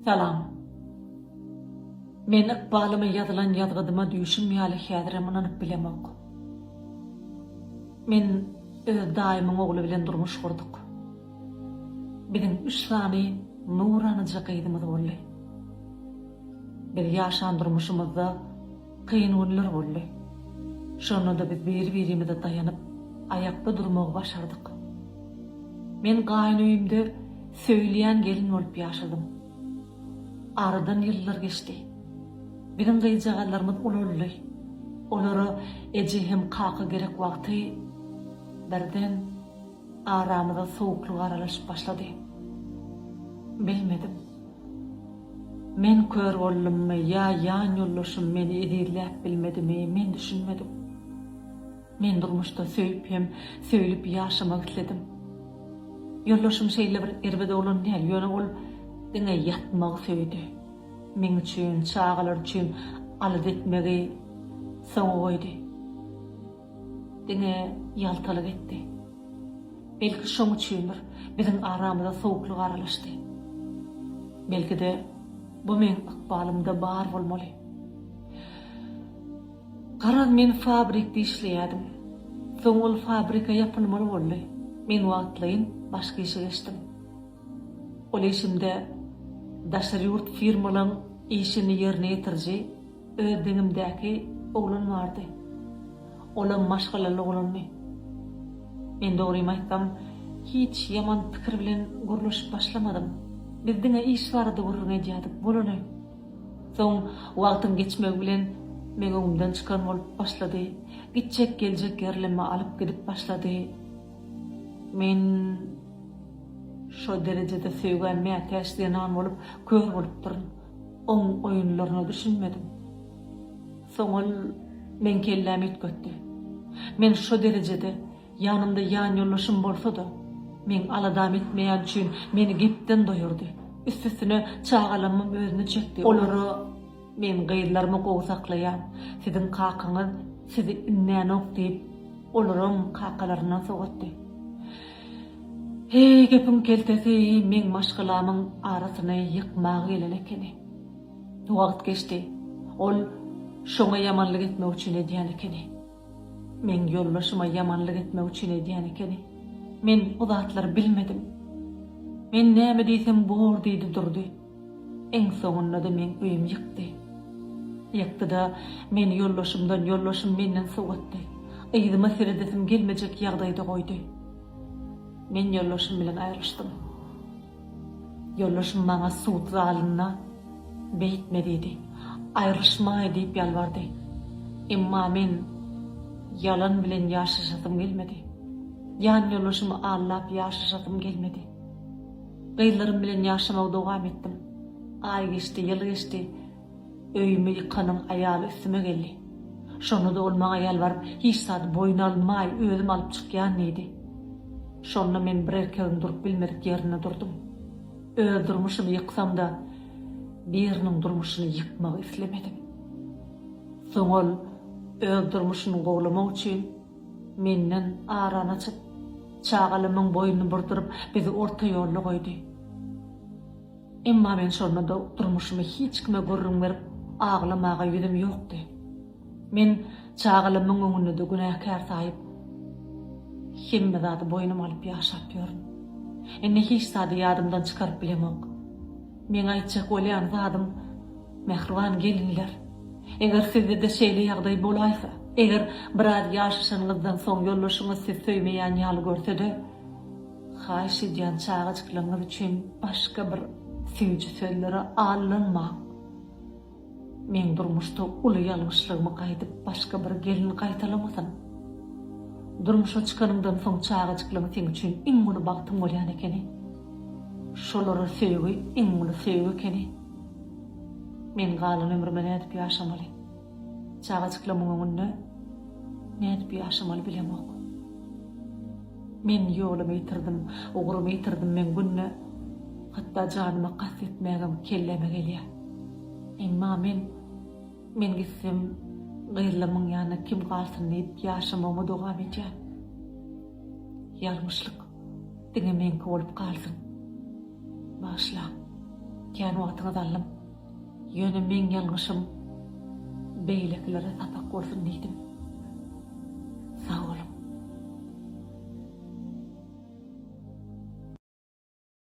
Salam. Men ıqbalıma yazılan yazgıdıma düşünmeyeli häzirem ananyp bilemok. Men öz daimyň ogly bilen durmuş gurduk. Biziň 3 sany nuranyja gyýdymyz boldy. Bir ýaşan durmuşymyzda kıyın günler boldy. Şonu da biz bir-birimize dayanıp ayakta durmagy başardyk. Men gaýyn öýümde söýleýän gelin bolup ýaşadym. Aradan yıllar geçti. Bizim gıycağalarımız olurlu. Onları ecehem kakı gerek vakti birden aramıza soğukluk aralaşıp başladı. Bilmedim. Men kör oldum mu ya yan yollaşım meni edirlep bilmedim mi men düşünmedim. Men durmuşta söylüp yaşamak istedim. Yollaşım şeyle bir erbede olan değil. Yöne ol dine yatmak söyledi. Men üçün, çağalar üçün alıp etmegi soňa goýdy. Dine yaltalyk etdi. Belki şoň üçindir biziň aramyzda soğukluk aralaşdy. Belki de bu men ykbalymda bar bolmaly. Garan men fabrikde işleýärdim. Soň ol fabrika ýapylmaly boldy. Men wagtlaýyn başga işe geçdim. Ol işimde daşary ýurt firmalaryň işini ýerine ýetirji ödüňimdäki oglan bardy. Olam maşgalaly oglanmy. Men dogrymy aýtsam, hiç ýaman pikir bilen guruluşyp başlamadym. Bizdiňe iş bardy gurrun edýärdik bolany. Soň wagtym geçmegi bilen men öňümden çykan bolup başlady. Gitjek geljek ýerleme alyp gidip başlady. Men şo derecede söýgen mätäşdiňan bolup kör bolup durun. Oň oýunlaryny düşünmedim. Soňal men kellem etgetdi. Men şo derecede ýanymda ýan ýollaşym bolsa-da, men aladam etmeýän üçin meni gepden doýurdy. Üstüne çağalamam özüni çekdi. Olary men gaýrlarymy gowsaklaýan, siziň kakyňyz sizi ünnänok diýip olaryň kakalaryna sogatdy. Hey gepim keltesi men maşgalamyň arasyny ýykmagy gelen ekeni. Wagt geçdi. Ol şoňa ýamanlyk etmek üçin edýän ekeni. Men ýollaşyma ýamanlyk etmek üçin edýän ekeni. Men o zatlary bilmedim. Men näme diýsem bor diýdi durdy. Eň soňunda da men öýüm ýykdy. Ýykdy da men ýollaşym menden soňatdy. Eýdime seredesim gelmejek ýagdaýda goýdy. Men ýollaşym bilen aýryşdym. Ýollaşym maňa suwt zalyna beýtme diýdi. Aýryşmaý diýip ýalbardy. Emma men yalan bilen ýaşaşatym gelmedi. Ýan ýollaşymy allap ýaşaşatym gelmedi. Gaýlarym bilen ýaşamagy dowam etdim. Ay geçdi, ýyl geçdi. Öýümi ýykanyň aýaly üstüme geldi. Şonu da ol maňa ýalbaryp, hiç zat boýuna almaý özüm alyp çykýan idi. Şonda men bir erkegim durup bilmedik ýerine durdum. Öz durmuşymy ýyksam da biriniň durmuşyny ýykmagy islemedim. Soňal öz durmuşyny gowlamak üçin menden aran açyp çağalymyň boýuny burdurup bizi orta ýolga goýdy. Emma men şonda da durmuşymy hiç kime gurrun berip aglamaga ýüzüm ýokdy. Men çağalymyň öňünde de günäkär taýyp himme zady boýnuma alyp ýaşap ýörün. Enne hiç zady ýadymdan çykaryp bilemok. Men aýtjak bolýan zadym mehriban gelinler. Eger sizde de şeýle ýagdaý bolaýsa, eger biraz ýaşaşanyňyzdan soň ýollaşyňyz siz söýmeýän ýaly görse-de, haýyş edýän çağaçyklaryňyz üçin başga bir süýji sözlere alynma. Men durmuşda uly ýalňyşlygymy gaýdyp başga bir gelin gaýtalamasam, durmuşa çykanymdan soň çağaçyklaryň sen üçin iň uly bagtyň bolýan ekeni. Şolary söýgi iň uly söýgi ekeni. Men galan ömrüme nädip ýaşamaly? Çağaçyklamyň öňünde nädip ýaşamaly bilemok. Men ýolumy ýitirdim, ogrumy ýitirdim men günne. Hatda janyma gassetmägem kelleme gelýär. Emma men gitsem gaýrlamyň ýanyna kim galsyn diýip ýaşamama dowam edýär. Ýalňyşlyk diňe menki bolup galsyn. Başla. Kän wagtyňyzy alym. Ýöne men ýalňyşym beýleklere tapak bolsun diýdim.